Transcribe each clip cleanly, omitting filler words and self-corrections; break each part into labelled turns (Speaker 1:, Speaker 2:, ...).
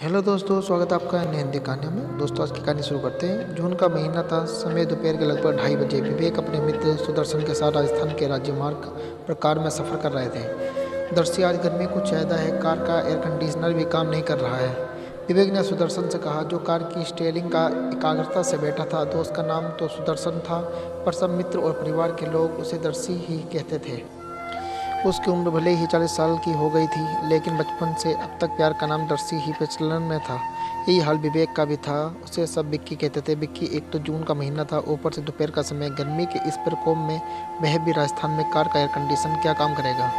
Speaker 1: Hello दोस्तों, स्वागत है आपका नई हिंदी कहानियों में। दोस्तों, आज की कहानी शुरू करते हैं। जून का महीना था। समय दोपहर के लगभग 2:30 बजे। विवेक अपने मित्र सुदर्शन के साथ राजस्थान के राज्य मार्ग पर कार में सफ़र कर रहे थे। दर्शी, आज गर्मी कुछ ज़्यादा है। कार का एयर कंडीशनर भी काम नहीं कर रहा है। विवेक ने सुदर्शन से कहा, जो कार की स्टीयरिंग का एकाग्रता से बैठा था। दोस्त का नाम तो सुदर्शन था, पर सब मित्र और परिवार के लोग उसे दर्शी ही कहते थे। उसकी उम्र भले ही 40 साल की हो गई थी, लेकिन बचपन से अब तक प्यार का नाम दर्शी ही प्रचलन में था। यही हाल विवेक का भी था। उसे सब विक्की कहते थे। विक्की, एक तो जून का महीना था, ऊपर से दोपहर का समय। गर्मी के इस प्रकोप में वह भी राजस्थान में कार का एयर कंडीशन क्या काम करेगा।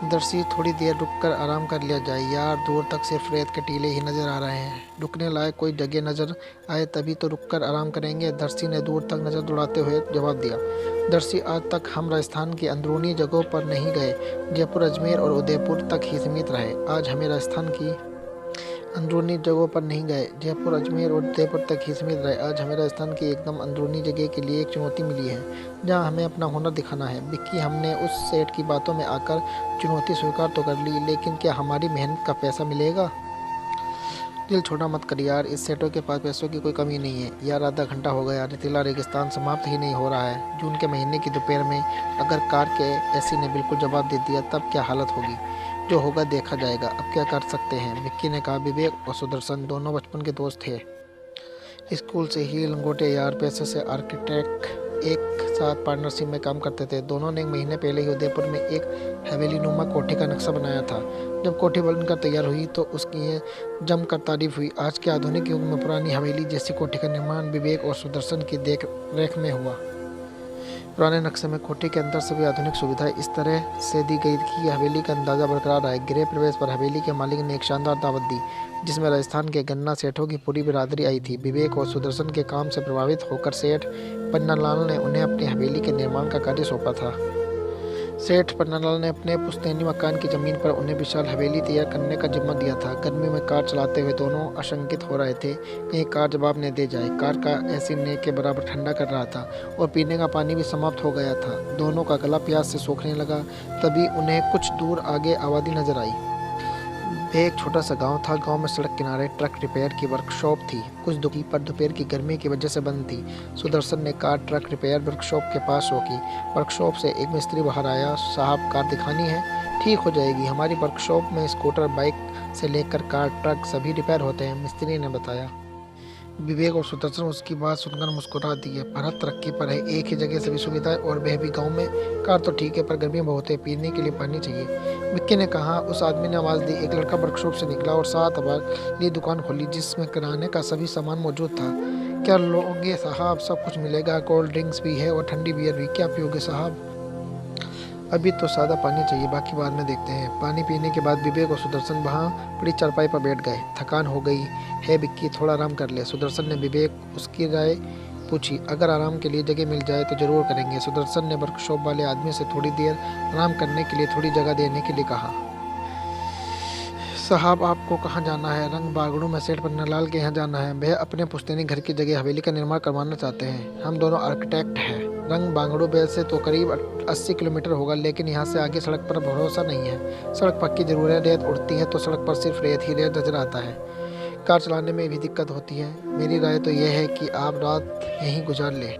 Speaker 1: दर्शी, थोड़ी देर रुककर आराम कर लिया जाए यार। दूर तक सिर्फ रेत के टीले ही नजर आ रहे हैं। रुकने लायक कोई जगह नजर आए तभी तो रुककर आराम करेंगे। दर्शी ने दूर तक नजर दौड़ाते हुए जवाब दिया। दर्शी, आज तक हम राजस्थान की अंदरूनी जगहों पर नहीं गए। जयपुर, अजमेर और उदयपुर तक ही सीमित रहे। आज हमें राजस्थान की अंदरूनी जगहों पर नहीं गए। जयपुर, अजमेर और उदयपुर तक ही सीमित रहे। आज हमें राजस्थान की एकदम अंदरूनी जगह के लिए एक चुनौती मिली है, जहां हमें अपना हुनर दिखाना है। विक्की, हमने उस सेठ की बातों में आकर चुनौती स्वीकार तो कर ली, लेकिन क्या हमारी मेहनत का पैसा मिलेगा। दिल छोटा मत कर यार। इस सेठों के पास पैसों की कोई कमी नहीं है यार। आधा घंटा हो गया, रेतीला रेगिस्तान समाप्त ही नहीं हो रहा है। जून के महीने की दोपहर में अगर कार के एसी ने बिल्कुल जवाब दे दिया, तब क्या हालत होगी। जो होगा देखा जाएगा। अब क्या कर सकते हैं, विक्की ने कहा। विवेक और सुदर्शन दोनों बचपन के दोस्त थे। स्कूल से ही लंगोटे यार। पैसे से आर्किटेक्ट एक साथ पार्टनरशिप में काम करते थे। दोनों ने 1 महीने पहले ही उदयपुर में एक हवेली नुमा कोठी का नक्शा बनाया था। जब कोठी बनकर तैयार हुई तो उसकी जमकर तारीफ हुई। आज के आधुनिक युग में पुरानी हवेली जैसी कोठी का निर्माण विवेक और सुदर्शन की देख रेख में हुआ। पुराने नक्शे में कोठी के अंदर सभी आधुनिक सुविधाएं इस तरह से दी गई थी कि हवेली का अंदाजा बरकरार रहे। गृह प्रवेश पर हवेली के मालिक ने एक शानदार दावत दी, जिसमें राजस्थान के गन्ना सेठों की पूरी बिरादरी आई थी। विवेक और सुदर्शन के काम से प्रभावित होकर सेठ पन्नालाल ने उन्हें अपनी हवेली के निर्माण का कार्य सौंपा था। सेठ पन्नालाल ने अपने पुश्तैनी मकान की जमीन पर उन्हें विशाल हवेली तैयार करने का जिम्मा दिया था। गर्मी में कार चलाते हुए दोनों आशंकित हो रहे थे, कहीं कार जवाब न दे जाए। कार का एसी ने के बराबर ठंडा कर रहा था और पीने का पानी भी समाप्त हो गया था। दोनों का गला प्यास से सूखने लगा। तभी उन्हें कुछ दूर आगे आबादी नजर आई। वह एक छोटा सा गांव था। गांव में सड़क किनारे ट्रक रिपेयर की वर्कशॉप थी। कुछ दुखी पर दोपहर की गर्मी की वजह से बंद थी। सुदर्शन ने कार ट्रक रिपेयर वर्कशॉप के पास रोकी। वर्कशॉप से एक मिस्त्री बाहर आया। साहब, कार दिखानी है? ठीक हो जाएगी। हमारी वर्कशॉप में स्कूटर, बाइक से लेकर कार, ट्रक सभी रिपेयर होते हैं, मिस्त्री ने बताया। विवेक और सुदर्शन उसकी बात सुनकर मुस्कुरा दिए। भारत तरक्की पर है, एक ही जगह सभी सुविधाएं, और वह भी गांव में। कार तो ठीक है, पर गर्मी बहुत है, पीने के लिए पानी चाहिए। विक्की ने कहा। उस आदमी ने आवाज़ दी। एक लड़का वर्कशॉप से निकला और साथ लिए दुकान खोली, जिसमें किराने का सभी सामान मौजूद था। क्या लोगे साहब? सब कुछ मिलेगा। कोल्ड ड्रिंक्स भी है और ठंडी बियर भी। क्या पियोगे साहब? अभी तो सादा पानी चाहिए, बाकी बाद में देखते हैं। पानी पीने के बाद विवेक और सुदर्शन वहाँ बड़ी चारपाई पर बैठ गए। थकान हो गई है विक्की, थोड़ा आराम कर ले। सुदर्शन ने विवेक उसकी राय पूछी। अगर आराम के लिए जगह मिल जाए तो जरूर करेंगे। सुदर्शन ने वर्कशॉप वाले आदमी से थोड़ी देर आराम करने के लिए थोड़ी जगह देने के लिए कहा। साहब, आपको कहाँ जाना है? रंग बागड़ू में सेठ पन्नालाल के यहाँ जाना है। वह अपने पुश्तैनी घर की जगह हवेली का निर्माण करवाना चाहते हैं। हम दोनों आर्किटेक्ट हैं। रंग बागड़ू से तो करीब 80 किलोमीटर होगा, लेकिन यहाँ से आगे सड़क पर भरोसा नहीं है। सड़क पक्की जरूर है, रेत उड़ती है तो सड़क पर सिर्फ रेत ही रेत नजर आता है। कार चलाने में भी दिक्कत होती है। मेरी राय तो यह है कि आप रात यहीं गुजार लें,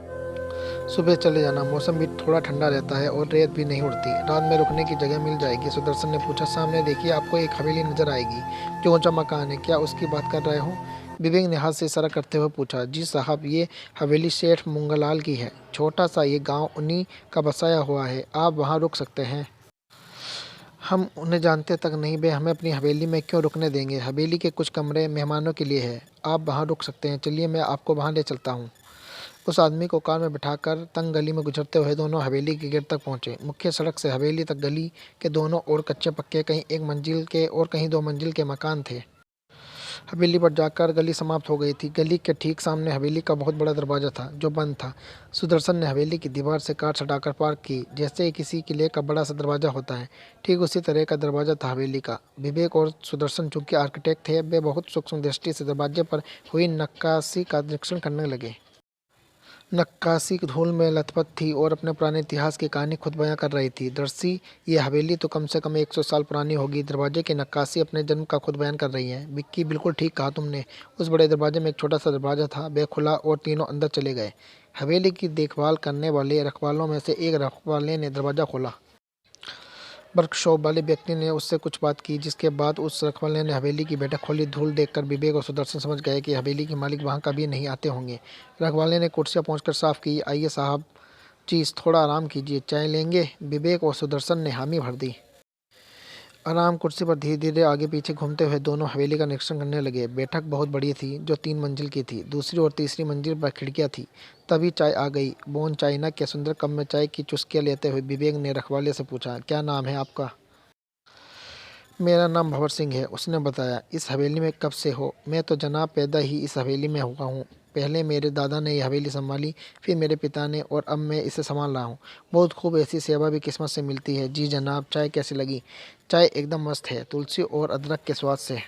Speaker 1: सुबह चले जाना। मौसम भी थोड़ा ठंडा रहता है और रेत भी नहीं उड़ती। रात में रुकने की जगह मिल जाएगी। सुदर्शन ने पूछा। सामने देखिए, आपको एक हवेली नजर आएगी, जो ऊंचा मकान है। क्या उसकी बात कर रहे हो? विवेक ने हाथ से इशारा करते हुए पूछा। जी साहब, ये हवेली सेठ मुंगलाल की है। छोटा सा ये गांव उन्हीं का बसाया हुआ है। आप वहां रुक सकते हैं। हम उन्हें जानते तक नहीं, वे हमें अपनी हवेली में क्यों रुकने देंगे। हवेली के कुछ कमरे मेहमानों के लिए है, आप वहां रुक सकते हैं। चलिए, मैं आपको वहां ले चलता हूँ। उस आदमी को कार में बिठाकर तंग गली में गुजरते हुए दोनों हवेली के गेट तक पहुंचे। मुख्य सड़क से हवेली तक गली के दोनों ओर कच्चे पक्के, कहीं 1 मंजिल के और कहीं 2 मंजिल के मकान थे। हवेली पर जाकर गली समाप्त हो गई थी। गली के ठीक सामने हवेली का बहुत बड़ा दरवाजा था, जो बंद था। सुदर्शन ने हवेली की दीवार से कार सटाकर पार्क की, जैसे किसी किले का बड़ा सा दरवाजा होता है। ठीक उसी तरह का दरवाजा था हवेली का। विवेक और सुदर्शन, चूंकि आर्किटेक्ट थे, वे बहुत सूक्ष्म दृष्टि से दरवाजे पर हुई नक्काशी का निरीक्षण करने लगे। नक्काशी की धूल में लथपथ थी और अपने पुराने इतिहास की कहानी खुद बयां कर रही थी। दरसी, ये हवेली तो कम से कम 100 साल पुरानी होगी। दरवाजे की नक्काशी अपने जन्म का खुद बयान कर रही है। विक्की, बिल्कुल ठीक कहा तुमने। उस बड़े दरवाजे में एक छोटा सा दरवाजा था, वह खुला और तीनों अंदर चले गए। हवेली की देखभाल करने वाले रखवालों में से एक रखवाले ने दरवाजा खोला। वर्कशॉप वाले व्यक्ति ने उससे कुछ बात की, जिसके बाद उस रखवाले ने हवेली की बैठक खोली। धूल देखकर विवेक और सुदर्शन समझ गए कि हवेली के मालिक वहां कभी नहीं आते होंगे। रखवाले ने कुर्सियां पहुंचकर साफ की। आइए साहब जी, थोड़ा आराम कीजिए, चाय लेंगे? विवेक और सुदर्शन ने हामी भर दी। आराम कुर्सी पर धीरे धीरे आगे पीछे घूमते हुए दोनों हवेली का निरीक्षण करने लगे। बैठक बहुत बड़ी थी, जो 3 मंजिल की थी। दूसरी और तीसरी मंजिल पर खिड़कियां थी। तभी चाय आ गई। बोन चाइना के सुंदर कप में चाय की चुस्कियां लेते हुए विवेक ने रखवाले से पूछा, क्या नाम है आपका? मेरा नाम भंवर सिंह है, उसने बताया। इस हवेली में कब से हो? मैं तो जनाब पैदा ही इस हवेली में हुआ हूँ। पहले मेरे दादा ने यह हवेली संभाली, फिर मेरे पिता ने, और अब मैं इसे संभाल रहा हूँ। बहुत खूब, ऐसी सेवा भी किस्मत से मिलती है। जी जनाब, चाय कैसी लगी? चाय एकदम मस्त है, तुलसी और अदरक के स्वाद से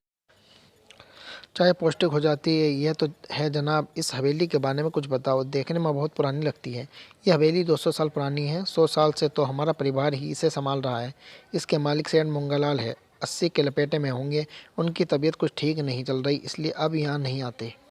Speaker 1: चाय पौष्टिक हो जाती है। यह तो है जनाब। इस हवेली के बारे में कुछ बताओ, देखने में बहुत पुरानी लगती है। यह हवेली 200 साल पुरानी है। 100 साल से तो हमारा परिवार ही इसे संभाल रहा है। इसके मालिक सेठ मंगलाल है, 80 के लपेटे में होंगे। उनकी तबीयत कुछ ठीक नहीं चल रही, इसलिए अब यहाँ नहीं आते।